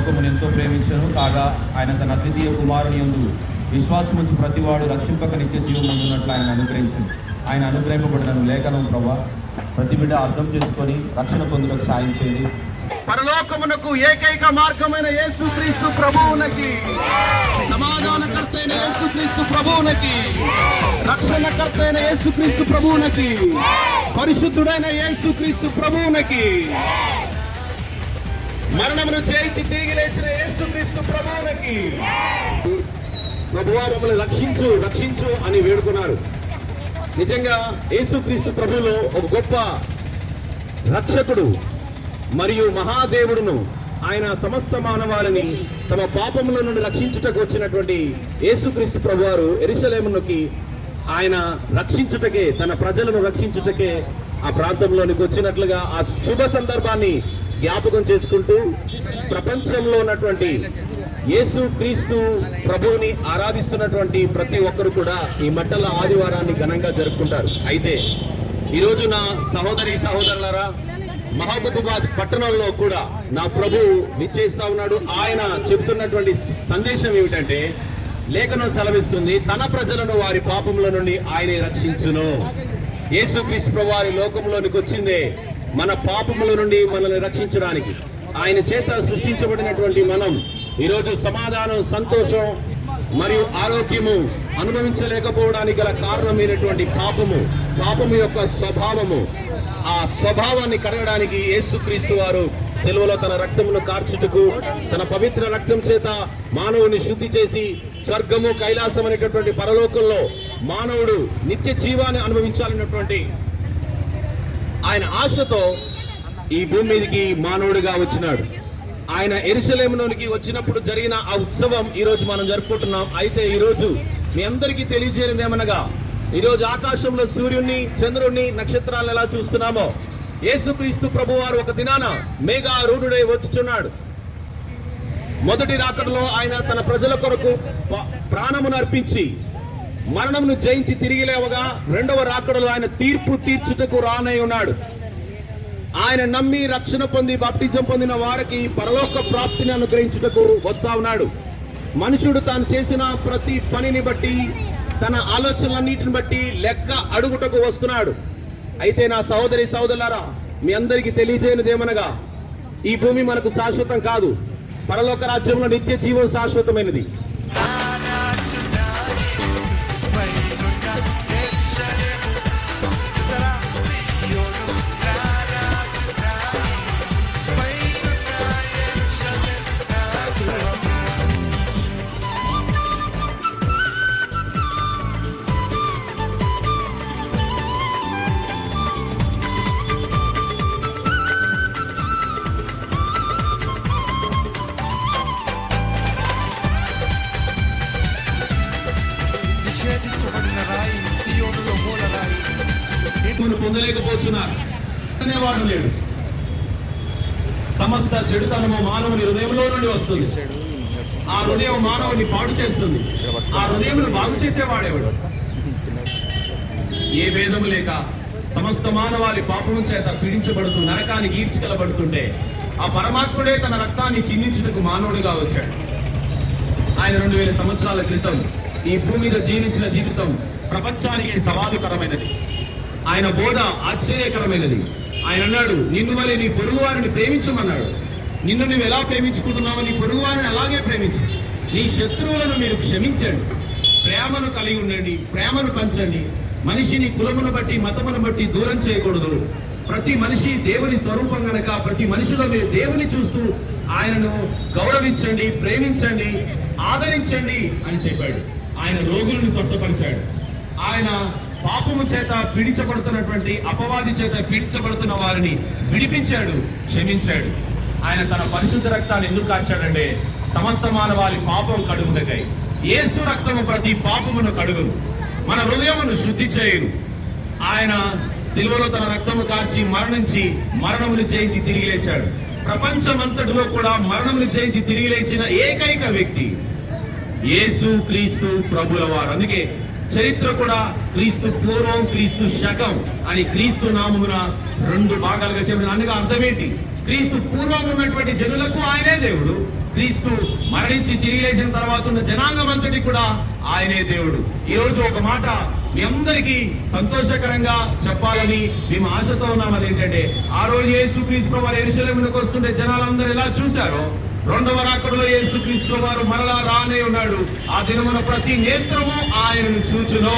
లోకమును ఎంతో ప్రేమించను కాగా ఆయన తన అద్వితీయ కుమారుని యందు విశ్వాసముంచి ప్రతివాడు రక్షింపక నిత్య జీవం పొందినట్లు ఆయన అనుగ్రహించింది. ఆయన అనుగ్రహింపబడిన లేఖనం ప్రభా ప్రతి బిడ్డ అర్థం చేసుకొని రక్షణ పొందుటకు సాయం చేయండి. పరలోకమునకు ఏకైక మార్గమైన యేసుక్రీస్తు ప్రభువునకి, సమాధానకర్త అయిన యేసుక్రీస్తు ప్రభువునకి, రక్షణకర్త అయిన యేసుక్రీస్తు ప్రభువునకి, పరిశుద్ధుడైన యేసుక్రీస్తు ప్రభువునకి, మరణమును జయించి తిరిగి లేచిన యేసుక్రీస్తు ప్రభువునకి, ప్రభువా మమ్మల్ని రక్షించు రక్షించు అని వేడుకున్నారు. నిజంగా యేసుక్రీస్తు ప్రభువులో ఒక గొప్ప రక్షకుడు మరియు మహాదేవుడును, ఆయన సమస్త మానవాళిని తమ పాపముల నుండి రక్షించుటకు వచ్చినటువంటి యేసుక్రీస్తు ప్రభువారు యెరూషలేమునకి ఆయన రక్షించుటకే, తన ప్రజలను రక్షించుటకే ఆ ప్రాంతంలోనికి వచ్చినట్లుగా ఆ శుభ సందర్భాన్ని జ్ఞాపకం చేసుకుంటూ ప్రపంచంలో ఉన్నటువంటి యేసుక్రీస్తు ప్రభువుని ఆరాధిస్తున్నటువంటి ప్రతి ఒక్కరు కూడా ఈ మట్టల ఆదివారాన్ని ఘనంగా జరుపుకుంటారు. అయితే ఈరోజు నా సహోదరి సహోదరులారా, మహబూబాబాద్ పట్టణంలో కూడా నా ప్రభు విచ్చేస్తా ఉన్నాడు. ఆయన చెబుతున్నటువంటి సందేశం ఏమిటంటే, లేఖనం సెలవిస్తుంది, తన ప్రజలను వారి పాపముల నుండి ఆయనే రక్షించును. యేసుక్రీస్తు ప్రభువారి లోకంలోనికి వచ్చిందే మన పాపముల నుండి మనల్ని రక్షించడానికి. ఆయన చేత సృష్టించబడినటువంటి మనం ఈరోజు సమాధానం, సంతోషం మరియు ఆరోగ్యము అనుభవించలేకపోవడానికి గల కారణమైనటువంటి పాపము యొక్క స్వభావము, ఆ స్వభావాన్ని కడగడానికి యేసుక్రీస్తు వారు సిలువలో తన రక్తమును కార్చుటకు, తన పవిత్ర రక్తం చేత మానవుని శుద్ధి చేసి స్వర్గము కైలాసం అనేటటువంటి పరలోకంలో మానవుడు నిత్య జీవాన్ని అనుభవించాలన్నటువంటి ఆయన ఆశతో ఈ భూమి మీదకి మానవుడిగా వచ్చినాడు. ఆయన యెరూషలేములోనికి వచ్చినప్పుడు జరిగిన ఆ ఉత్సవం ఈరోజు మనం జరుపుకుంటున్నాం. అయితే ఈరోజు మీ అందరికీ తెలియజేయడం ఏమనగా, ఈరోజు ఆకాశంలో సూర్యుడిని, చంద్రుడిని, నక్షత్రాలను ఎలా చూస్తున్నామో, యేసుక్రీస్తు ప్రభువారు ఒక దినాన మేఘారూఢుడై వచ్చుచున్నాడు. మొదటి రాకడలో ఆయన తన ప్రజల కొరకు ప్రాణమును అర్పించి మరణమును జయించి తిరిగి లేవగా, రెండవ రాకడలో ఆయన తీర్పు తీర్చుటకు రానై ఉన్నాడు. ఆయన నమ్మి రక్షణ పొంది బాప్టిజం పొందిన వారికి పరలోక ప్రాప్తిని అనుగ్రహించుటకు వస్తా ఉన్నాడు. మనుషుడు తాను చేసిన ప్రతి పనిని బట్టి, తన ఆలోచనలన్నిటిని బట్టి లెక్క అడుగుటకు వస్తున్నాడు. అయితే నా సహోదరి సహోదరులారా, మీ అందరికీ తెలియజేయనిదేమనగా, ఈ భూమి మనకు శాశ్వతం కాదు. పరలోక రాజ్యంలో నిత్య జీవం శాశ్వతమైనది. పొందలేకపోతున్నారు అనేవాడు లేడు. సమస్త చెడుతనము మానవుని హృదయంలో నుండి వస్తుంది. ఆ హృదయం మానవుని పాడు చేస్తుంది. ఆ హృదయమును బాగు చేసేవాడేవాడు. ఏ భేదము లేక సమస్త మానవాళి పాపము చేత పీడించబడుతూ నరకానికి ఈడ్చుకెళ్ళబడుతుంటే, ఆ పరమాత్ముడే తన రక్తాన్ని చిందించుటకు మానవుడిగా వచ్చాడు. ఆయన 2000 సంవత్సరాల క్రితం ఈ భూమి మీద జీవించిన జీవితం ప్రపంచానికి సవాలుకరమైనది. ఆయన బోధ ఆశ్చర్యకరమైనది. ఆయన అన్నాడు, నిన్ను వలె నీ పొరుగు వారిని ప్రేమించమన్నాడు. నిన్ను నువ్వు ఎలా ప్రేమించుకుంటున్నావో నీ పొరుగు వారిని అలాగే ప్రేమించు. నీ శత్రువులను మీరు క్షమించండి, ప్రేమను కలిగి ఉండండి, ప్రేమను పంచండి. మనిషిని కులమును బట్టి, మతమును బట్టి దూరం చేయకూడదు. ప్రతి మనిషి దేవుని స్వరూపం గనక ప్రతి మనిషిలో మీరు దేవుని చూస్తూ ఆయనను గౌరవించండి, ప్రేమించండి, ఆదరించండి అని చెప్పాడు. ఆయన రోగులను స్వస్థపరిచాడు. ఆయన పాపము చేత పీడించబడుతున్నటువంటి, అపవాది చేత పీడించబడుతున్న వారిని విడిపించాడు, క్షమించాడు. ఆయన తన పరిశుద్ధ రక్తాన్ని ఎందుకు కార్చాడంటే, సమస్త మానవాళి పాపం కడుగునకై. యేసు రక్తము ప్రతి పాపమును కడుగును, మన హృదయమును శుద్ధి చేయును. ఆయన సిలువలో తన రక్తము కార్చి మరణించి మరణమును జయించి తిరిగి లేచాడు. ప్రపంచమంతటిలో కూడా మరణమును జయించి తిరిగి లేచిన ఏకైక వ్యక్తి యేసు క్రీస్తు ప్రభుల వారు. అందుకే చరిత్ర కూడా క్రీస్తు పూర్వం, క్రీస్తు శకం అని క్రీస్తు నామమున 2 భాగాలుగా చెప్పిన. అందుకే అర్థం ఏంటి? క్రీస్తు పూర్వం ఉన్నటువంటి జనులకు ఆయనే దేవుడు, క్రీస్తు మరణించి తిరిగి లేచిన తర్వాత ఉన్న జనాంగం అంతటి కూడా ఆయనే దేవుడు. ఈ రోజు ఒక మాట మీ అందరికీ సంతోషకరంగా చెప్పాలని మేము ఆశతో ఉన్నాం. అదేంటంటే ఆ రోజు యేసుక్రీస్తు ప్రభువారు యెరూషలేమునకు వస్తుంటే జనాలందరూ ఎలా చూశారో, రెండవ రాకడలో యేసుక్రీస్తు ప్రభువారు మరలా రానే ఉన్నాడు. ఆ దినమున ప్రతి నేత్రము ఆయనను చూచును.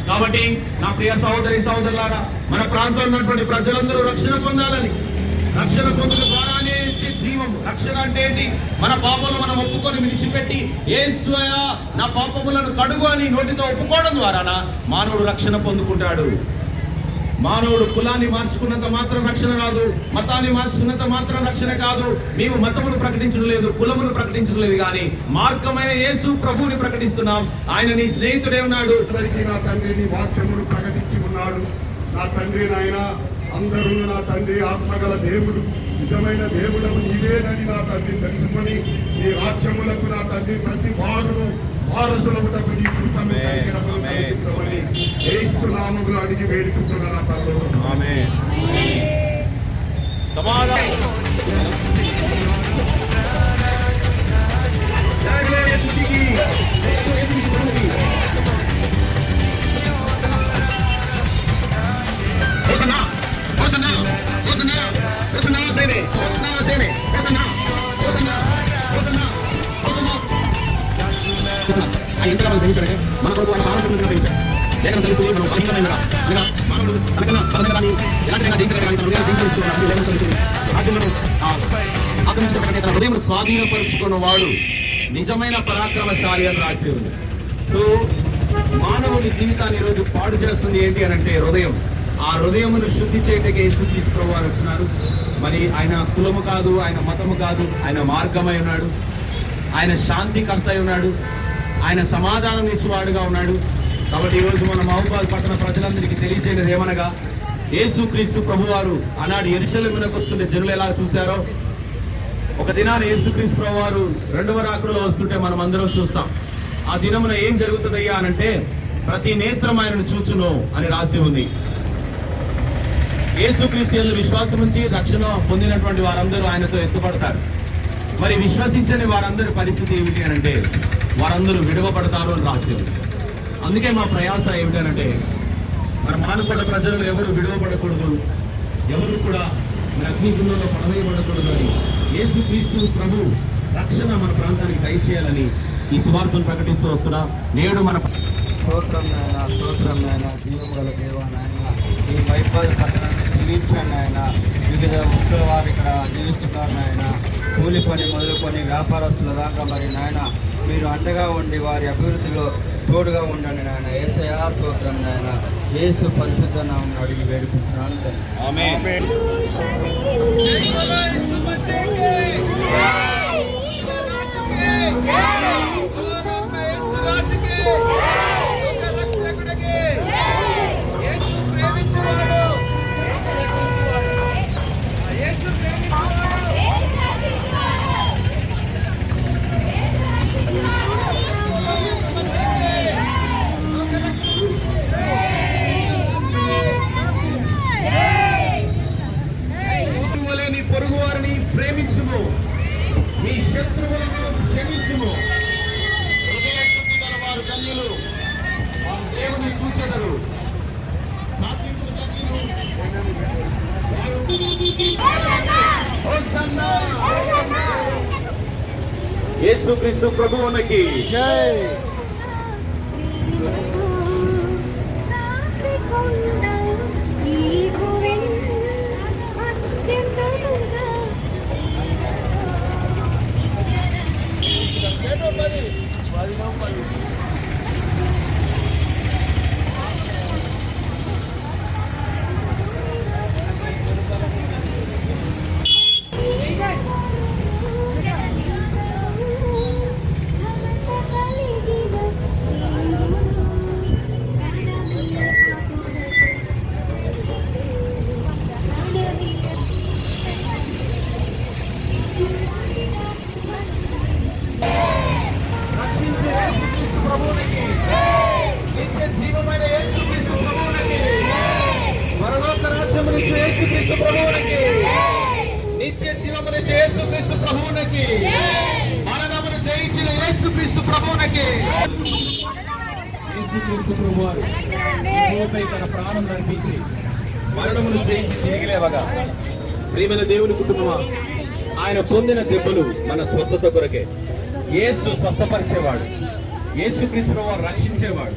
కాబట్టి నా ప్రియ సహోదరి సహోదరులారా, మన ప్రాంతంలో ఉన్నటువంటి ప్రజలందరూ రక్షణ పొందాలని, రక్షణ పొందడం ద్వారానే నిత్య జీవము. రక్షణ అంటే ఏంటి? మన పాపములు మనం ఒప్పుకొని విడిచిపెట్టి యేసయ్యా నా పాపములను కడుగు అని నోటితో ఒప్పుకోవడం ద్వారా మానవుడు రక్షణ పొందుకుంటాడు. మానవుడు కులాన్ని మార్చుకున్నంత మాత్రం రక్షణ రాదు, మతాన్ని మార్చుకున్నంత మాత్రం రక్షణ కాదు. నీవు మతమును ప్రకటించడం లేదు, కులమును ప్రకటించడం లేదు, కానీ మార్గమైన యేసు ప్రభువుని ప్రకటిస్తున్నాం. ఆయన నీ స్నేహితుడే ఉన్నాడు. అందరికీ నా తండ్రి నీ వాక్యమును ప్రకటించి ఉన్నాడు. నా తండ్రి నాయన అందరూ నా తండ్రి ఆత్మగల దేవుడు, నిజమైన దేవుడవు నీవేనని నా తండ్రి తెలుసుకొని నీ రాజ్యములకు నా తండ్రి ప్రతి వారును వారసులవుటకు నీ కృపను కనికరమును కలిగించమని యేసు నామములో అడిగి వేడుకుంటున్నా నా పరలోకపు ఆమేన్. సమాధానం. ఆయన ఇంతగా మనం గ్రహించాడంటే మన కొరకు ఆయన పాలకులను గ్రహించాడు. లేఖనం చదివిస్తుంది మనం బలహీనమైనగా అనగా మానవుడు తనకన్నా బలమైన ఎలాంటిదైనా జయించలేదు, కానీ తన హృదయాన్ని జయించుకుంటున్నాడు. లేఖనం చదివిస్తుంది రాజ్యంలో ఆక్రమించబడిన తన హృదయం స్వాధీనపరుచుకున్న వాడు నిజమైన పరాక్రమశాలి అని రాసి ఉంది. సో మానవుడి జీవితాన్ని ఈరోజు పాడు చేస్తుంది ఏంటి అని అంటే హృదయం. ఆ హృదయమును శుద్ధి చేయటకే యేసుక్రీస్తు ప్రభువారు వచ్చినారు. మరి ఆయన కులము కాదు, ఆయన మతము కాదు, ఆయన మార్గమై ఉన్నాడు, ఆయన శాంతికర్త అయి ఉన్నాడు, ఆయన సమాధానం ఇచ్చేవాడుగా ఉన్నాడు. కాబట్టి ఈరోజు మన మహబూబాద్ పట్టణ ప్రజలందరికీ తెలియజేయలేదు ఏమనగా, యేసుక్రీస్తు ప్రభువారు ఆనాడు యెరూషలేమునకు వస్తుంటే జనులు ఎలా చూశారో, ఒక దినాన యేసుక్రీస్తు ప్రభువారు రెండవ రాకడలో వస్తుంటే మనం అందరం చూస్తాం. ఆ దినమున ఏం జరుగుతుందయ్యా అనంటే, ప్రతి నేత్రం ఆయనను చూచును అని రాసి ఉంది. యేసుక్రీస్తు యందు విశ్వాసం ఉంచి రక్షణ పొందినటువంటి వారందరూ ఆయనతో ఎత్తుపడతారు. మరి విశ్వసించని వారందరి పరిస్థితి ఏమిటి అని అంటే, వారందరూ విడవబడతారు అని రాసి ఉంది. అందుకే మా ప్రయాస ఏమిటనంటే, మన మానకొండ ప్రజలు ఎవరు విడవబడకూడదు, ఎవరు కూడా మన అగ్నిగుండంలో పడవేయబడకూడదు అని యేసుక్రీస్తు ప్రభు రక్షణ మన ప్రాంతానికి దయచేయాలని ఈ సువార్తను ప్రకటిస్తూ వస్తున్నా. నేడు మన స్తోత్రం నాయన జీవం గల దేవా నాయన, ఈ మైపాల్ పట్టణాన్ని జీవించండి ఆయన. వివిధ వృత్తుల వారు ఇక్కడ జీవిస్తున్నారు నాయన. కూలి పని మొదలుకొని వ్యాపారస్తుల దాకా మరి నాయన మీరు అండగా ఉండి వారి అభివృద్ధిలో తోడుగా ఉండండి నాయన. యేసయ్యా స్తోత్రం నాయన. యేసు పరిశుద్ధ నామమున అడిగి వేడుకుంటున్నాను తండ్రి. ఆమేన్. నీ పొరుగు వారిని ప్రేమించుము, మీ శత్రువులను క్షమించుము. హృదయ శుద్ధి గల వారు ధన్యులు, వారు దేవుని చూచెదరు. సాత్వికులు ధన్యులు, హోసన్నా. యేసుక్రీస్తు ప్రభువునికి జై. ప్రభు ప్రభువునకి, మరణమును జయించిన యేసుక్రీస్తు ప్రభువునకి. యేసుక్రీస్తు ప్రభువారు శిలువపై తన ప్రాణం నడిపించి మరణమును జయించి తిరిగి లేవగా, ప్రియమైన దేవుని కుటుంబమా, ఆయన పొందిన దెబ్బలు మన స్వస్థత కొరకే. యేసు స్వస్థపరిచేవాడు, యేసుక్రీస్తు ప్రభువారు రక్షించేవాడు,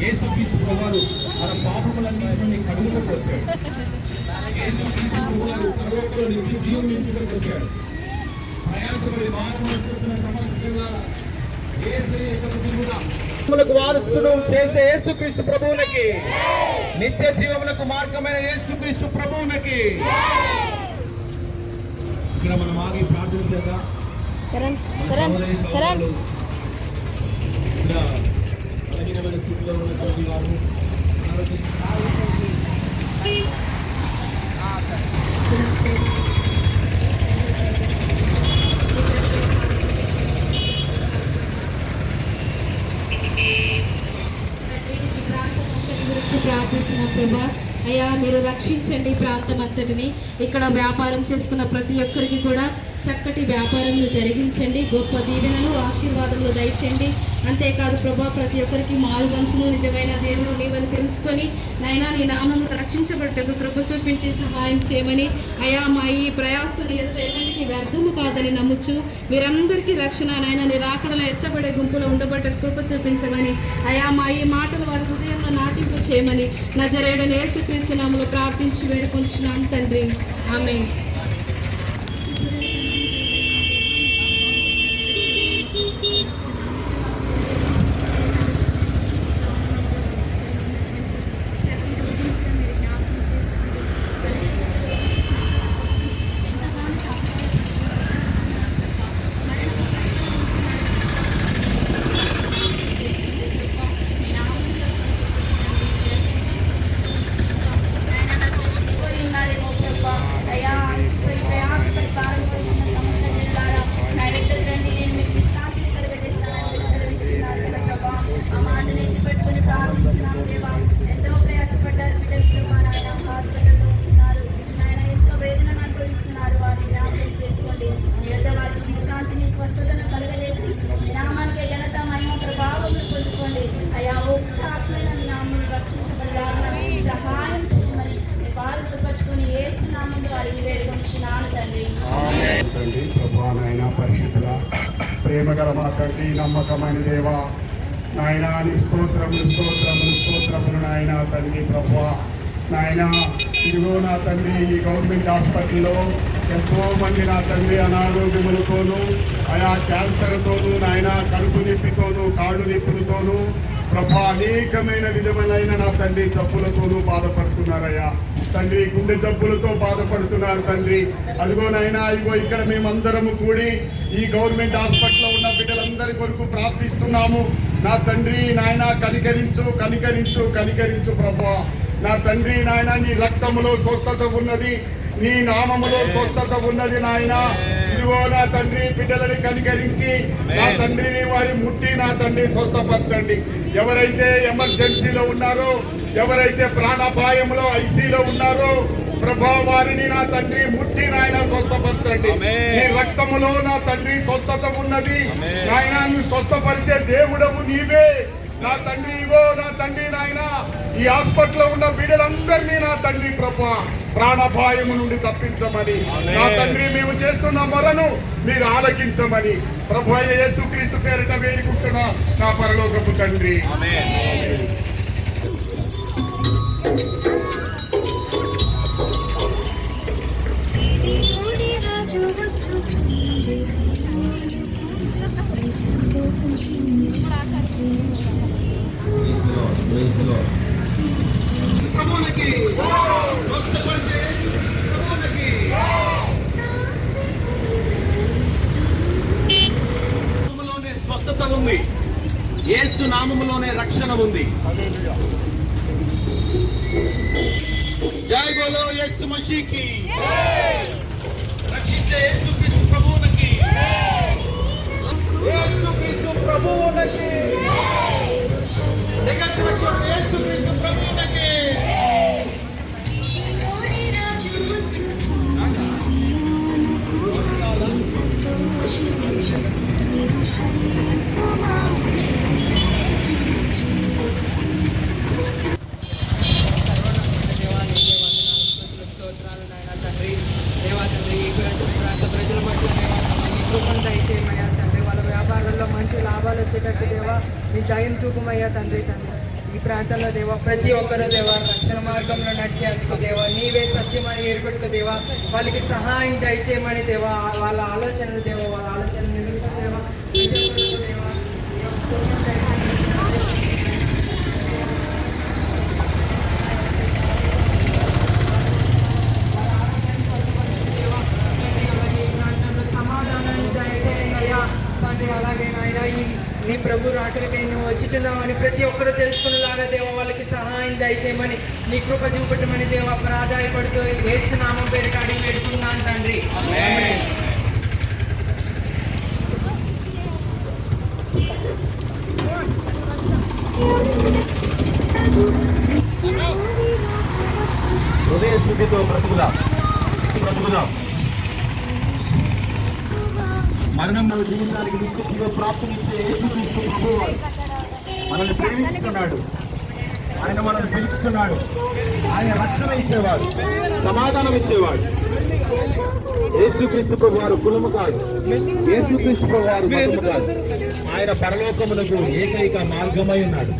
యేసుక్రీస్తు ప్రభువారు మన పాపములన్నింటినీ కడుగుటకు వచ్చాడు, యేసుక్రీస్తు ప్రభువారు పరలోకంలో నిత్య జీవం నించుటకు వచ్చాడు. ప్రయాసపడి భారం మోస్తున్న సమస్తలారా, యేసయ్య యొక్క దిగున మనకు వారసుడు చేసే యేసుక్రీస్తు ప్రభువునకి, నిత్య జీవమునకు మార్గమైన యేసుక్రీస్తు ప్రభువునకి. ఇక్కడ మనం ఆగి ప్రార్థన చేద్దాం. సహోదరి సహోదరులు, ఇక్కడ బలహీనమైన స్థితిలో ఉన్నటువంటి వారు ప్రార్థిస్తున్న ప్రభా, అయ్యా మీరు రక్షించండి ప్రాంతం అంతటిని. ఇక్కడ వ్యాపారం చేసుకున్న ప్రతి ఒక్కరికి కూడా చక్కటి వ్యాపారంలో జరిగించండి, గొప్ప దీవెనలు ఆశీర్వాదములు దయచేయండి. అంతేకాదు ప్రభా, ప్రతి ఒక్కరికి మారు మనసును నిజమైన దేవుడు నీవని తెలుసుకొని నైనా నీ నామమును రక్షించబడ్డకు కృప చూపించి సహాయం చేయమని, అయా మా ఈ ప్రయాసాలు ఎదుటి వ్యర్థము కాదని నమ్ముచు మీరందరికీ రక్షణ నైనా నీ రాకడలో ఎత్తబడే గుంపులో ఉండబడ్డకు కృప చూపించమని, అయా మా ఈ మాటలు వారి హృదయంలో నాటింపు చేయమని నజరేయుడైన యేసుక్రీస్తు నామములో ప్రార్థించి వేడుకొంచున్నాం తండ్రి, ఆమేన్. తండ్రి ప్రభా, నాయన పరిశుద్ధుల ప్రేమ గల మా తండ్రి, నమ్మకమైన దేవా, నాయన నీ స్తోత్రములు స్తోత్రములు స్తోత్రములు నాయన తండ్రి ప్రభా. నాయన ఇదిగో నా తండ్రి, ఈ గవర్నమెంట్ హాస్పిటల్లో ఎంతో మంది నా తండ్రి అనారోగ్యములతోనూ, ఆయా క్యాన్సర్తోనూ, నాయన కడుపు నొప్పితోనూ, కాళ్ళు నొప్పులతోనూ ప్రభా అనేకమైన విధములైన నా తండ్రి జబ్బులతోనూ బాధపడుతున్నారయ్యా తండ్రి, గుండె జబ్బులతో బాధపడుతున్నారు తండ్రి. అదిగోనైనా ఇదిగో ఇక్కడ మేమందరము కూడి ఈ గవర్నమెంట్ హాస్పిటల్లో ఉన్న బిడ్డలందరి కొరకు ప్రార్థిస్తున్నాము. నా తండ్రి నాయన కనికరించు కనికరించు కనికరించు ప్రభా. నా తండ్రి నాయన నీ రక్తములో స్వస్థత ఉన్నది, నీ నామములో స్వస్థత ఉన్నది నాయన. ఇదిగో నా తండ్రి బిడ్డలని కనికరించి నా తండ్రిని వారి ముట్టి నా తండ్రి స్వస్థపరచండి. ఎవరైతే ఎమర్జెన్సీలో ఉన్నారో, ఎవరైతే ప్రాణాపాయంలో ఐసీలో ఉన్నారో ప్రభా, వారిని నా తండ్రి ముట్టి నాయన స్వస్థపరచండి. నీ రక్తములో నా తండ్రి స్వస్థత ఉన్నది నాయన. నువ్వు స్వస్థపరిచే దేవుడవు నీవే నా తండ్రి. ఇగో నా తండ్రి నాయన, ఈ హాస్పిటల్లో ఉన్న బిడ్డలందరినీ నా తండ్రి ప్రభా ప్రాణాపాయము నుండి తప్పించమని నా తండ్రి మేము చేస్తున్న మొరను మీరు ఆలకించమని ప్రభు అయిన యేసుక్రీస్తు పేరిట వేడుకుంటున్నా నా పరలోకపు తండ్రి. స్వస్థత ఉంది, యేసు నామములోనే రక్షణ ఉంది. జై బోలో యేసు మసీకి, రక్షించే యేసుక్రీస్తు ప్రభువునకి, యేసుక్రీస్తు ప్రభువునకి, జగత్తులో యేసుక్రీస్తు ప్రభువునకి. మంచి లాభాలు వచ్చేటట్టు దేవా నీ దయం చూపమయ్యా తండ్రి. ఈ ప్రాంతంలో దేవా ప్రతి ఒక్కరూ దేవా రక్షణ మార్గంలో నడిచేందుకు దేవా నీవే సత్యమని ఏర్పెట్టుకు దేవా వాళ్ళకి సహాయం దయచేయమని దేవా వాళ్ళ ఆలోచనలు నిలుపు దేవా ప్రతి ఒక్కరిలో దేవా పుణ్యం దయచేయమని సమాధానాన్ని దయచేయండి అయ్యా తండ్రి. అలాగే నాయన నీ ప్రభు రాకడికై నువ్వు వచ్చుచున్నావని ప్రతి ఒక్కరూ తెలుసుకునేలాగా దేవ వాళ్ళకి సహాయం దయచేయమని నీ కృప చూపెట్టమని దేవ ప్రాధాయపడుతూ యేసు నామం పేరిట అడిగి పెట్టుకున్నాను తండ్రి. హృదయ శుద్ధితో బ్రతుకుదాం. మరణం మన జీవితానికి నిత్య ప్రాప్తినిచ్చే యేసుక్రీస్తు ప్రభువు మనల్ని ప్రేమిస్తున్నాడు. ఆయన మనల్ని పిలుస్తున్నాడు. ఆయన రక్షణ ఇచ్చేవాడు, సమాధానం ఇచ్చేవాడు. యేసుక్రీస్తు ప్రభు వారు కులము కాదు, యేసుక్రీస్తు ప్రభు వారు మతము కాదు. ఆయన పరలోకమునకు ఏకైక మార్గమై ఉన్నాడు.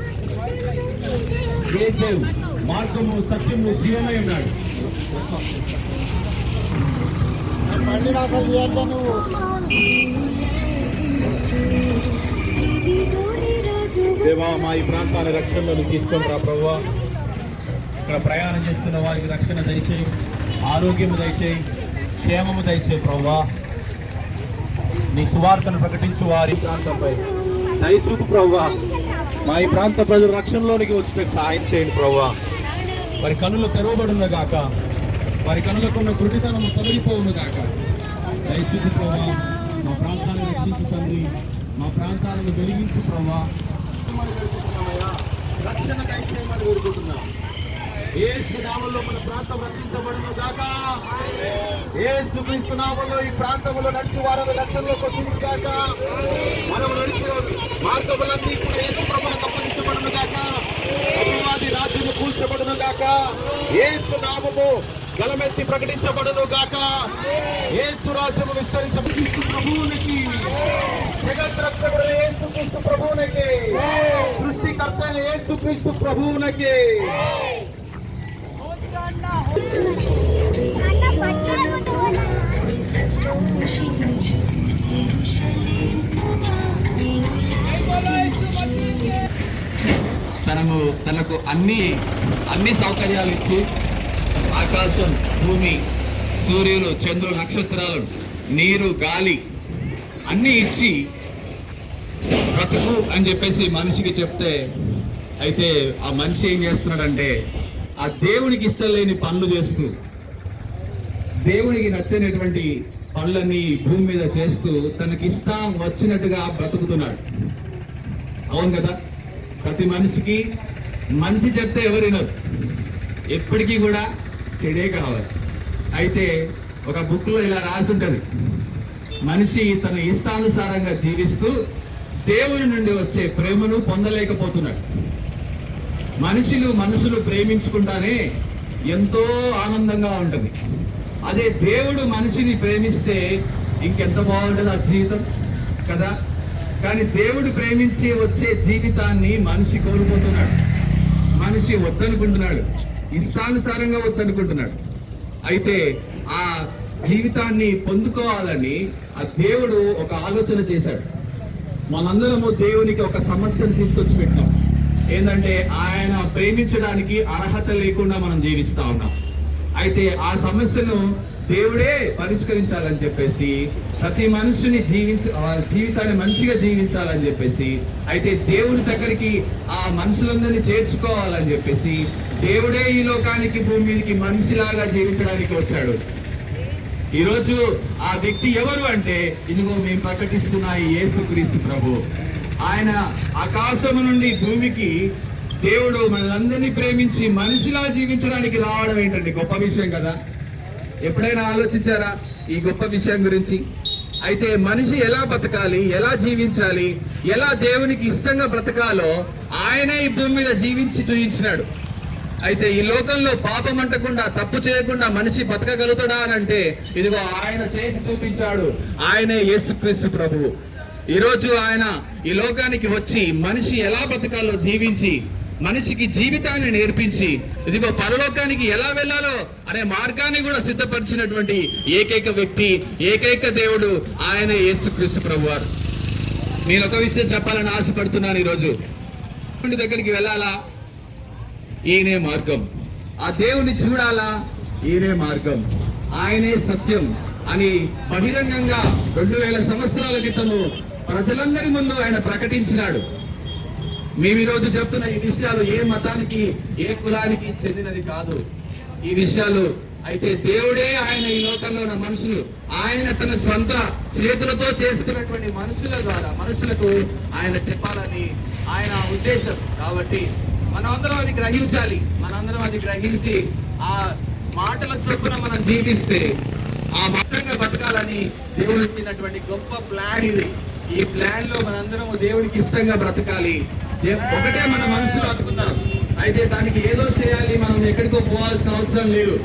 యేసు మార్గము, సత్యము, జీవమై ఉన్నాడు. దేవా మా ఈ ప్రాంతాల రక్షణలో తీసుకొని రా ప్రభువా. ఇక్కడ ప్రయాణం చేస్తున్న వారికి రక్షణ దయచేయి, ఆరోగ్యము దయచేయి, క్షేమము దయచేయి ప్రభువా. నీ సువార్తను ప్రకటించు వారి ప్రాంతంపై దయచూపు ప్రభువా. మా ఈ ప్రాంత ప్రజలు రక్షణలోనికి వచ్చి సహాయం చేయండి ప్రభువా. వారి కనులు తెరవబడును గాక, వారి కనులకున్న గుడ్డితనము తొలగిపోవును గాక. దయచూపు ప్రభువా. మా ప్రాంతాన్ని రక్షించు తండ్రి, మా ప్రాంతాలను వెలిగించు ప్రభువా. రక్షణ దయచేయమని వేడుకుంటున్నాం. యేసు నామములో మన ప్రాంతం రక్షించబడును గాక. యేసుక్రీస్తు నామములో ఈ ప్రాంతంలో నడిచి వారు రక్షణలోకి వచ్చింది గాక. మనం నడిచిన మార్గములన్నీ కూడా యేసు ప్రభువుకు అప్పగించబడును గాక. అపవాది రాజ్యము కూల్చబడును గాక. యేసు నామము గలమెత్తి ప్రకటించబడును గాక. యేసు రాజ్యము విస్తరించబడు ప్రభువునికి, జగద్రక్షకుడు యేసుక్రీస్తు ప్రభువునికి, సృష్టికర్త యేసుక్రీస్తు ప్రభువునికి. తనకు అన్ని సౌకర్యాలు ఇచ్చి ఆకాశం, భూమి, సూర్యులు, చంద్రులు, నక్షత్రాలు, నీరు, గాలి అన్నీ ఇచ్చి బ్రతుకు అని చెప్పేసి మనిషికి చెప్తే, అయితే ఆ మనిషి ఏం చేస్తున్నాడంటే ఆ దేవునికి ఇష్టం లేని పనులు చేస్తూ, దేవునికి నచ్చనిటువంటి పనులన్నీ భూమి మీద చేస్తూ తనకి ఇష్టం వచ్చినట్టుగా బ్రతుకుతున్నాడు. అవును కదా? ప్రతి మనిషికి మంచి చెప్తే ఎవరు వినరు, ఎప్పటికీ కూడా చెడే కావాలి. అయితే ఒక బుక్లో ఇలా రాసి ఉంటుంది, మనిషి తన ఇష్టానుసారంగా జీవిస్తూ దేవుని నుండి వచ్చే ప్రేమను పొందలేకపోతున్నాడు. మనుషులు ప్రేమించుకుంటానే ఎంతో ఆనందంగా ఉంటుంది. అదే దేవుడు మనిషిని ప్రేమిస్తే ఇంకెంత బాగుంటుంది ఆ జీవితం కదా. కానీ దేవుడు ప్రేమించి వచ్చే జీవితాన్ని మనిషి కోల్పోతున్నాడు. మనిషి వద్దనుకుంటున్నాడు, ఇష్టానుసారంగా వద్దనుకుంటున్నాడు. అయితే ఆ జీవితాన్ని పొందుకోవాలని ఆ దేవుడు ఒక ఆలోచన చేశాడు. మనందరము దేవునికి ఒక సమస్యను తీసుకొచ్చి పెట్టినాం. ఏంటంటే ఆయన ప్రేమించడానికి అర్హత లేకుండా మనం జీవిస్తా ఉన్నాం. అయితే ఆ సమస్యను దేవుడే పరిష్కరించాలని చెప్పేసి, ప్రతి మనుషుని జీవితాన్ని మంచిగా జీవించాలని చెప్పేసి, అయితే దేవుడి దగ్గరికి ఆ మనుషులందరినీ చేర్చుకోవాలని చెప్పేసి దేవుడే ఈ లోకానికి, భూమి మీదకి మనిషిలాగా జీవించడానికి వచ్చాడు. ఈరోజు ఆ వ్యక్తి ఎవరు అంటే, ఇదిగో మేము ప్రకటిస్తున్న యేసుక్రీస్తు ప్రభు. ఆయన ఆకాశము నుండి భూమికి దేవుడు మనల్ని ప్రేమించి మనిషిలా జీవించడానికి రావడం ఏంటండి గొప్ప విషయం కదా. ఎప్పుడైనా ఆలోచించారా ఈ గొప్ప విషయం గురించి? అయితే మనిషి ఎలా బతకాలి, ఎలా జీవించాలి, ఎలా దేవునికి ఇష్టంగా బ్రతకాలో ఆయనే ఈ భూమి మీద జీవించి చూయించినాడు. అయితే ఈ లోకంలో పాపం అంటకుండా, తప్పు చేయకుండా మనిషి బతకగలుగుతాడా అని అంటే, ఇదిగో ఆయన చేసి చూపించాడు. ఆయనే యేసుక్రీస్తు ప్రభువు. ఈరోజు ఆయన ఈ లోకానికి వచ్చి మనిషి ఎలా బతకాలో జీవించి మనిషికి జీవితాన్ని నేర్పించి ఇదిగో పరలోకానికి ఎలా వెళ్ళాలో అనే మార్గాన్ని కూడా సిద్ధపరిచినటువంటి ఏకైక వ్యక్తి, ఏకైక దేవుడు ఆయన యేసుక్రీస్తు ప్రభువారు. నేను ఒక విషయం చెప్పాలని ఆశపడుతున్నాను. ఈరోజు దేవుని దగ్గరికి వెళ్ళాలా, ఈయనే మార్గం. ఆ దేవుని చూడాలా, ఈయనే మార్గం. ఆయనే సత్యం అని బహిరంగంగా 2000 సంవత్సరాల క్రితము ప్రజలందరి ముందు ఆయన ప్రకటించినాడు. మేము ఈరోజు చెప్తున్న ఈ విషయాలు ఏ మతానికి, ఏ కులానికి చెందినది కాదు. ఈ విషయాలు అయితే దేవుడే ఆయన ఈ లోకంలో ఉన్న మనుషులు, ఆయన తన సొంత చేతులతో చేసుకున్నటువంటి మనుషుల ద్వారా మనుషులకు ఆయన చెప్పాలని ఆయన ఉద్దేశం. కాబట్టి మనమందరం అది గ్రహించాలి. మనందరం అది గ్రహించి ఆ మాటల చొప్పున మనం జీవిస్తే ఆ మతంగా బతకాలని దేవుడు ఇచ్చినటువంటి గొప్ప ప్లాన్ ఇది. ఈ ప్లాన్ లో మనందరం దేవుడికి ఇష్టంగా బ్రతకాలి. ఒకటే మన మనసులో అనుకున్నాం, అయితే దానికి ఏదో చేయాలి, మనం ఎక్కడికో పోవాల్సిన అవసరం లేదు.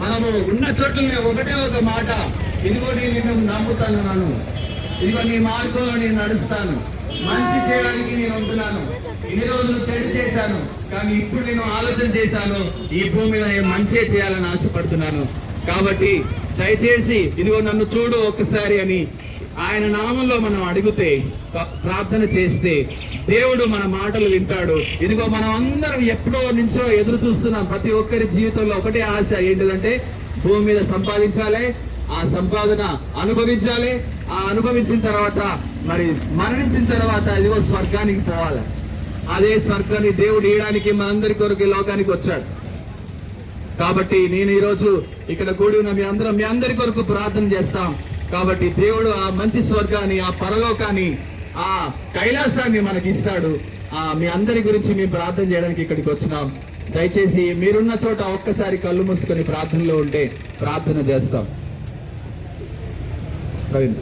మనము ఉన్న చోట్లనే ఒకటే ఒక మాట, ఇదిగో నేను నమ్ముతాను, ఇదిగో నీ మార్గంలో నేను నడుస్తాను, మంచి చేయడానికి నేను ఉంటున్నాను. ఇన్ని రోజులు చెడు చేశాను, కానీ ఇప్పుడు నేను ఆలోచన చేశాను, ఈ భూమి మీద నేను మంచిగా చేయాలని ఆశపడుతున్నాను. కాబట్టి దయచేసి ఇదిగో నన్ను చూడు ఒక్కసారి అని ఆయన నామంలో మనం అడిగితే, ప్రార్థన చేస్తే దేవుడు మన మాటలు వింటాడు. ఇదిగో మనం అందరం ఎప్పుడో నుంచో ఎదురు చూస్తున్నాం. ప్రతి ఒక్కరి జీవితంలో ఒకటే ఆశ, ఏంటిదంటే భూమి మీద సంపాదించాలి, ఆ సంపాదన అనుభవించాలి, ఆ అనుభవించిన తర్వాత మరి మరణించిన తర్వాత ఇదిగో స్వర్గానికి పోవాలి. అదే స్వర్గాన్ని దేవుడు ఇవ్వడానికి మనందరి కొరకు లోకానికి వచ్చాడు. కాబట్టి నేను ఈరోజు ఇక్కడ కూడి ఉన్న మీ అందరి కొరకు ప్రార్థన చేస్తాం. కాబట్టి దేవుడు ఆ మంచి స్వర్గాన్ని, ఆ పరలోకాన్ని, ఆ కైలాసాన్ని మనకి ఇస్తాడు. మీ అందరి గురించి మేము ప్రార్థన చేయడానికి ఇక్కడికి వచ్చినాం. దయచేసి మీరున్న చోట ఒక్కసారి కళ్ళు మూసుకొని ప్రార్థనలో ఉంటే ప్రార్థన చేస్తాం. ప్రవీణ్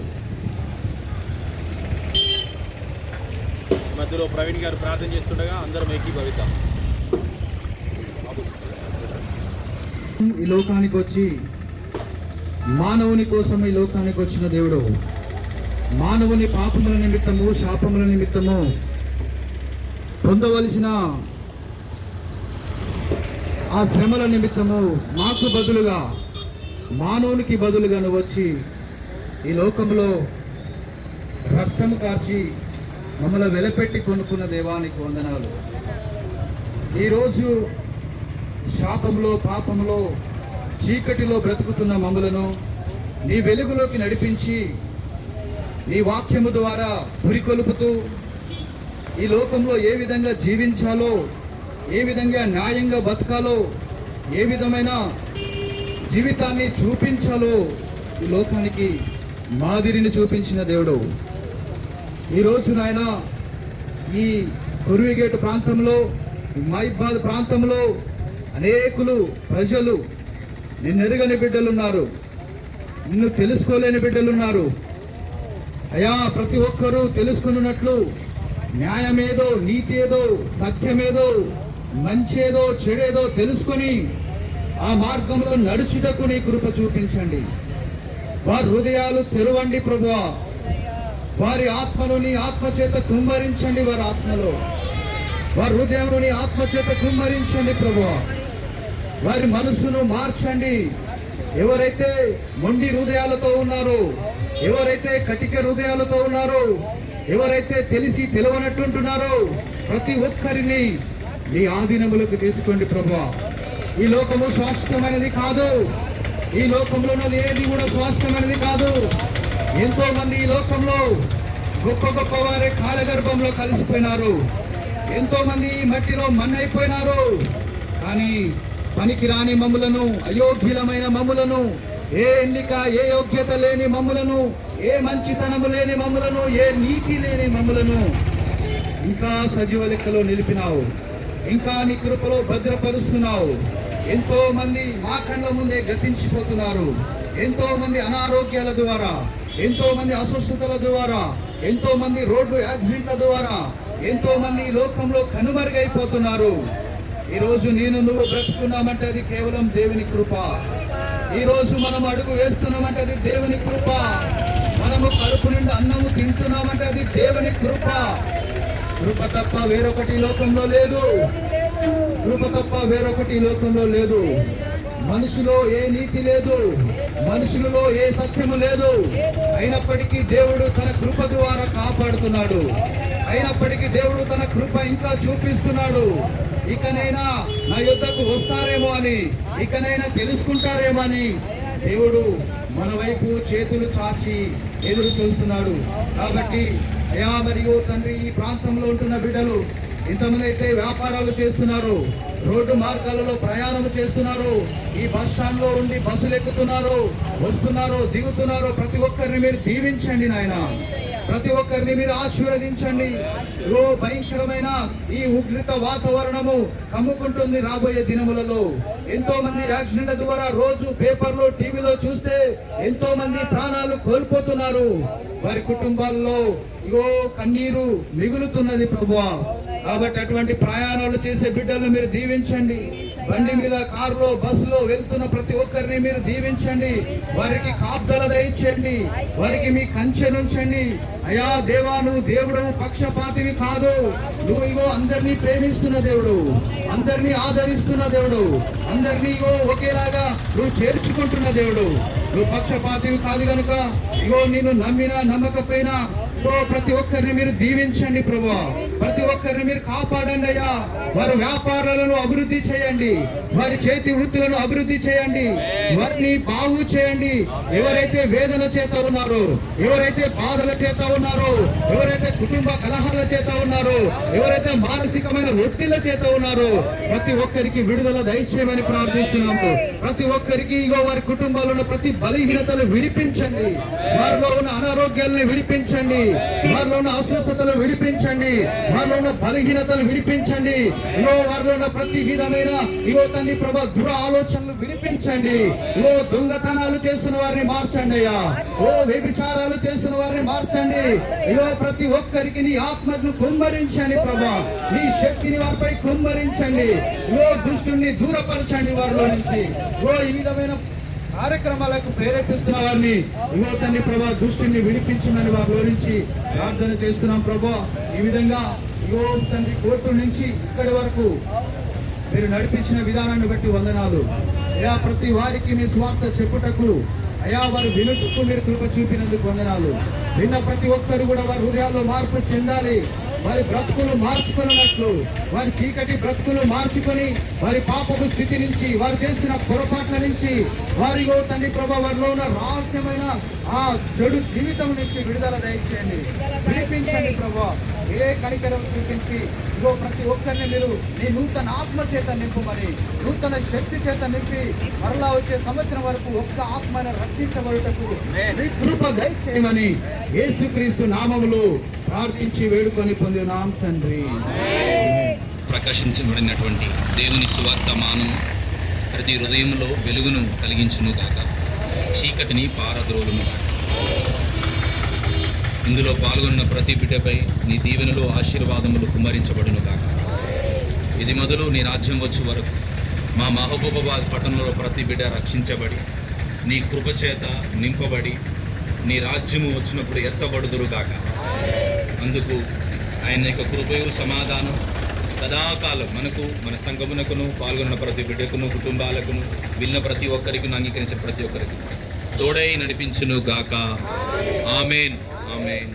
మధ్యలో ప్రవీణ్ గారు ప్రార్థన చేస్తుండగా అందరం ఏకీభవిద్దాం. ఈ లోకానికి వచ్చి మానవుని కోసం ఈ లోకానికి వచ్చిన దేవుడు మానవుని పాపముల నిమిత్తము, శాపముల నిమిత్తము పొందవలసిన ఆ శ్రమల నిమిత్తము మాకు బదులుగా, మానవునికి బదులుగా నువ్వు వచ్చి ఈ లోకంలో రక్తము కార్చి మమ్మల్ని వెలపెట్టి కొనుక్కున్న దేవానికి వందనాలు. ఈరోజు శాపంలో, పాపంలో, చీకటిలో బ్రతుకుతున్న మమ్మలను నీ వెలుగులోకి నడిపించి నీ వాక్యము ద్వారా పురికొల్పుతూ ఈ లోకంలో ఏ విధంగా జీవించాలో, ఏ విధంగా న్యాయంగా బతకాలో, ఏ విధమైన జీవితాన్ని చూపించాలో ఈ లోకానికి మాదిరిని చూపించిన దేవుడు. ఈరోజు నాయన ఈ కొరువిగేటు ప్రాంతంలో, మైబాద్ ప్రాంతంలో అనేకులు ప్రజలు నిన్నెరగని బిడ్డలున్నారు, నిన్ను తెలుసుకోలేని బిడ్డలున్నారు. అయా, ప్రతి ఒక్కరూ తెలుసుకున్నట్లు న్యాయమేదో, నీతి ఏదో, సత్యమేదో, మంచేదో, చెడేదో తెలుసుకొని ఆ మార్గంలో నడుచుటకు నీ కృప చూపించండి. వారి హృదయాలు తెరవండి ప్రభువా. వారి ఆత్మను నీ ఆత్మ చేత కుమ్మరించండి. వారి ఆత్మలో, వారి హృదయంలో నీ ఆత్మ చేత కుమ్మరించండి ప్రభువా. వారి మనసును మార్చండి. ఎవరైతే మొండి హృదయాలతో ఉన్నారో, ఎవరైతే కటిక హృదయాలతో ఉన్నారో, ఎవరైతే తెలిసి తెలవనట్టుంటున్నారో ప్రతి ఒక్కరిని నీ ఆధీనములకు తీసుకోండి ప్రభువా. ఈ లోకము శాశ్వతమైనది కాదు. ఈ లోకంలో ఉన్నది ఏది కూడా శాశ్వతమైనది కాదు. ఎంతో మంది ఈ లోకంలో గొప్ప గొప్ప వారి కాలగర్భంలో కలిసిపోయినారు. ఎంతో మంది ఈ మట్టిలో మన్నైపోయినారు. కానీ పనికిరాని మమ్ములను, అయోగ్యులమైన మమ్ములను, ఏ ఎన్నిక, ఏ యోగ్యత లేని మమ్ములను, ఏ మంచితనము లేని మమ్ములను, ఏ నీతి లేని మమ్ములను ఇంకా సజీవ లెక్కలో నిలిపినావు. ఇంకా నీ కృపలో భద్రపరుస్తున్నావు. ఎంతో మంది మా కళ్ళ ముందే గతించిపోతున్నారు. ఎంతో మంది అనారోగ్యాల ద్వారా, ఎంతో మంది అస్వస్థతల ద్వారా, ఎంతో మంది రోడ్డు యాక్సిడెంట్ల ద్వారా, ఎంతో మంది ఈ లోకంలో కనుమరుగైపోతున్నారు. ఈరోజు నువ్వు బ్రతుకున్నామంటే అది కేవలం దేవుని కృప. ఈరోజు మనం అడుగు వేస్తున్నామంటే అది దేవుని కృప. మనము కడుపు నుండి అన్నము తింటున్నామంటే అది దేవుని కృప. కృప తప్ప వేరొకటి ఈ లోకంలో లేదు. కృప తప్ప వేరొకటి ఈ లోకంలో లేదు. మనుషులో ఏ నీతి లేదు, మనుషులలో ఏ సత్యము లేదు. అయినప్పటికీ దేవుడు తన కృప ద్వారా కాపాడుతున్నాడు. అయినప్పటికీ దేవుడు తన కృప ఇంకా చూపిస్తున్నాడు. ఇకనైనా నా యుద్ధకు వస్తారేమో అని, ఇకనైనా తెలుసుకుంటారేమో అని దేవుడు మన వైపు చేతులు చాచి ఎదురు చూస్తున్నాడు. కాబట్టి అయా మరియు తండ్రి, ఈ ప్రాంతంలో ఉంటున్న బిడ్డలు ఇంతమంది అయితే వ్యాపారాలు చేస్తున్నారు, రోడ్డు మార్గాలలో ప్రయాణం చేస్తున్నారు, ఈ బస్ స్టాండ్ లో ఉండి బస్సులు ఎక్కుతున్నారు, వస్తున్నారు, దిగుతున్నారు. ప్రతి ఒక్కరిని మీరు దీవించండి నాయన. ప్రతి ఒక్కరిని మీరు ఆశీర్వదించండి. ఓ భయంకరమైన ఈ ఉగ్రత వాతావరణము కమ్ముకుంటుంది రాబోయే దినములలో. ఎంతో మంది యాక్సిడెంట్ల ద్వారా రోజు పేపర్లో, టీవీలో చూస్తే ఎంతో మంది ప్రాణాలు కోల్పోతున్నారు. వారి కుటుంబాల్లో ఇగో కన్నీరు మిగులుతున్నది ప్రభువా. కాబట్టి అటువంటి ప్రయాణాలు చేసే బిడ్డలను మీరు దీవించండి. బండి మీద, కారులో, బస్సులో వెళ్తున్న ప్రతి ఒక్కరిని మీరు దీవించండి. వారికి కాపుదల దయచేయండి. వారికి మీ కంచె నుంచండి. అయా దేవా, నువ్వు దేవుడు పక్షపాతివి కాదు. నువ్వు ఇగో అందరినీ ప్రేమిస్తున్న దేవుడు, అందరినీ ఆదరిస్తున్న దేవుడు, అందరినీ ఇగో ఒకేలాగా నువ్వు చేర్చుకుంటున్న దేవుడు. నువ్వు పక్షపాతివి కాదు కనుక ఇగో నేను నమ్మినా నమ్మకపోయినా ప్రతి ఒక్కరిని మీరు దీవించండి ప్రభువా. ప్రతి ఒక్కరిని మీరు కాపాడండి అయ్యా. వారి వ్యాపారాలను అభివృద్ధి చేయండి, వారి చేతి వృత్తులను అభివృద్ధి చేయండి, వారిని బాగు చేయండి. ఎవరైతే వేదన చేత ఉన్నారో, ఎవరైతే బాధల చేత ఉన్నారో, ఎవరైతే కుటుంబ కలహాల చేత ఉన్నారో, ఎవరైతే మానసికమైన ఒత్తిళ్ల చేత ఉన్నారో ప్రతి ఒక్కరికి విడుదల దయచేయమని ప్రార్థిస్తున్నాము. ప్రతి ఒక్కరికి ఇగో వారి కుటుంబాల్లో ఉన్న ప్రతి బలహీనతలు విడిపించండి. వారిలో ఉన్న అనారోగ్యాలను విడిపించండి. వారిలో ఉన్న అస్వస్థతలు విడిపించండి. వారిలో ఉన్న బలహీనతలు విడిపించండి. ఇగో వారిలో ఉన్న ప్రతి విధమైన ఇగో తండ్రి ప్రభా దుర ఆలోచనలు విడిపించండి. ఇగో దొంగతనాలు చేస్తున్న వారిని మార్చండి అయ్యా. ఓ వ్యభిచారాలు చేస్తున్న వారిని మార్చండి. ఇగో ప్రతి ఒక్కరికి నీ ఆత్మను కుమ్మరించండి ప్రభా. నీ శక్తిని వారిపై కుమ్మరించండి. ఇగో దుష్టుని దూరపరచండి వారిలో నుంచి. ఇగో ఈ విధమైన కార్యక్రమాలకు ప్రేరేపిస్తున్న వారిని ఇగో తండ్రి ప్రభా దుష్టుని విడిపించమని వారిలో నుంచి ప్రార్థన చేస్తున్నాం ప్రభా. ఈ విధంగా ఇగో తండ్రి కోర్టు నుంచి ఇక్కడి వరకు మీరు నడిపించిన విధానాన్ని బట్టి వందనాలు అయా. ప్రతి వారికి మీ స్వార్థ చెప్పుటకు అయా వారు వినుటకు మీరు కృప చూపినందుకు వందనాలు. విన్న ప్రతి ఒక్కరు కూడా వారి హృదయాల్లో మార్పు చెందాలి. వారి బ్రతుకులు మార్చుకున్నట్లు, వారి చీకటి బ్రతుకులు మార్చుకొని వారి పాపపు స్థితి నుంచి, వారు చేస్తున్న పొరపాట్ల నుంచి, వారిలో తండ్రి ప్రభా వారిలో ఉన్న రహస్యమైన ఆ చెడు జీవితం నుంచి విడుదల దయచేయండి, విడిపించండి ప్రభా. ఏ కనికరం చూపించి ఇగో ప్రతి ఒక్కరిని మీరు నీ నూతన ఆత్మ చేత నింపమని, నూతన శక్తి చేత నింపి మరలా వచ్చే సంవత్సరం వరకు ఒక్క ఆత్మను రక్షించబడుటకు నీ కృప దయచేయమని యేసుక్రీస్తు నామములో ప్రార్థించి వేడుకొని పొందినాం తండ్రి. ప్రకాశించబడినటువంటి దేవుని సువార్త మానము ప్రతి హృదయంలో వెలుగును కలిగించును గాక, చీకటిని పారద్రోలును గాక. ఇందులో పాల్గొన్న ప్రతి బిడ్డపై నీ దీవెనలు, ఆశీర్వాదములు కుమ్మరించబడును గాక. ఇది మొదలు నీ రాజ్యం వచ్చే వరకు మా మహబూబాబాద్ పట్టణంలో ప్రతి బిడ్డ రక్షించబడి నీ కృపచేత నింపబడి నీ రాజ్యము వచ్చినప్పుడు ఎత్తబడుదురు గాక. అందుకు ఆయన యొక్క కృపయు సమాధానం సదాకాలం మనకు, మన సంఘమునకును, పాల్గొన్న ప్రతి బిడ్డకును, కుటుంబాలకును, విన్న ప్రతి ఒక్కరికి, అంగీకరించిన ప్రతి ఒక్కరికి తోడై నడిపించును గాక. ఆమేన్, ఆమేన్.